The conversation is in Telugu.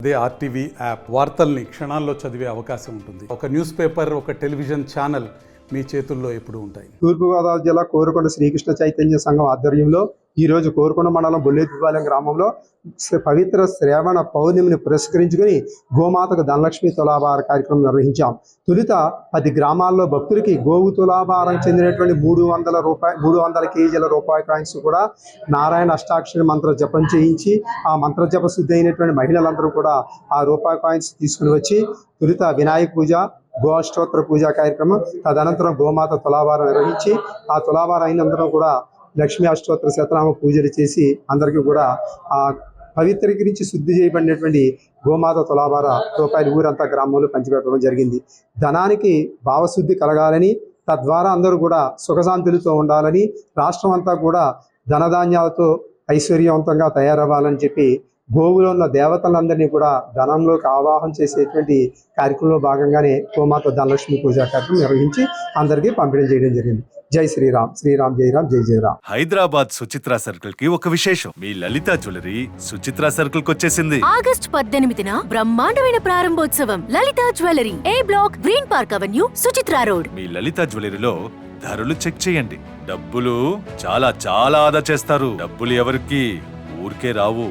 అదే ఆర్టీవీ యాప్ వార్తల్ని క్షణాల్లో చదివే అవకాశం ఉంటుంది. ఒక న్యూస్ పేపర్, ఒక టెలివిజన్ ఛానల్ మీ చేతుల్లో ఎప్పుడూ ఉంటాయి. తూర్పుగోదావరి జిల్లా కోరుకొండ శ్రీకృష్ణ చైతన్య సంఘం ఆధ్వర్యంలో ఈరోజు కోరుకొండ మండలం బొల్లేటిపాలెం గ్రామంలో పవిత్ర శ్రావణ పౌర్ణమిని పురస్కరించుకుని గోమాతకు ధనలక్ష్మి తులాభార కార్యక్రమం నిర్వహించాం. తొలుత 10 గ్రామాల్లో భక్తులకి గోవు తులాభారం చెందినటువంటి 300 కేజీల రూపాయి కాయిన్స్ కూడా నారాయణ అష్టాక్షరి మంత్ర జపం చేయించి ఆ మంత్ర జప శుద్ధి అయినటువంటి మహిళలందరూ కూడా ఆ రూపాయి కాయిన్స్ తీసుకుని వచ్చి తొలుత వినాయక పూజ, గోఅష్టోత్తర పూజా కార్యక్రమం, తదనంతరం గోమాత తులాభారం నిర్వహించి ఆ తులాభారం అయినంతరం కూడా లక్ష్మీ అష్టోత్తర శతనామ పూజలు చేసి అందరికీ కూడా ఆ పవిత్రీకరించి శుద్ధి చేయబడినటువంటి గోమాత తులాభార రూపాయలు ఊరంతా గ్రామంలో పంచిపెట్టడం జరిగింది. ధనానికి భావశుద్ధి కలగాలని, తద్వారా అందరూ కూడా సుఖశాంతులతో ఉండాలని, రాష్ట్రం అంతా కూడా ధనధాన్యాలతో ఐశ్వర్యవంతంగా తయారవ్వాలని చెప్పి గోవులో ఉన్న దేవతలందరినీ కూడా ధనంలోకి ఆవాహన చేసేటువంటి కార్యక్రమంలో భాగంగానే గోమాత ధనలక్ష్మి పూజా కార్యక్రమం నిర్వహించి అందరికీ పంపిణీ చేయడం జరిగింది. జై శ్రీరామ్, శ్రీరామ్ జై రామ్, జై జై రామ్. హైదరాబాద్ సుచిత్ర సర్కిల్ కి ఒక విశేషం. మీ లలిత జ్యువెలరీ సుచిత్ర సర్కిల్ కి వచ్చేసింది. ఆగస్టు 18న బ్రహ్మాండమైన ప్రారంభోత్సవం. Lalitha jewellery, A block, Green Park Avenue, Suchitra road. మీ లలిత జ్యువెలరీలో ధరలు చెక్ చేయండి. డబ్బులు చాలా చాలా ఆదా చేస్తారు. డబ్బులు ఎవరికి ఊరికే రావు.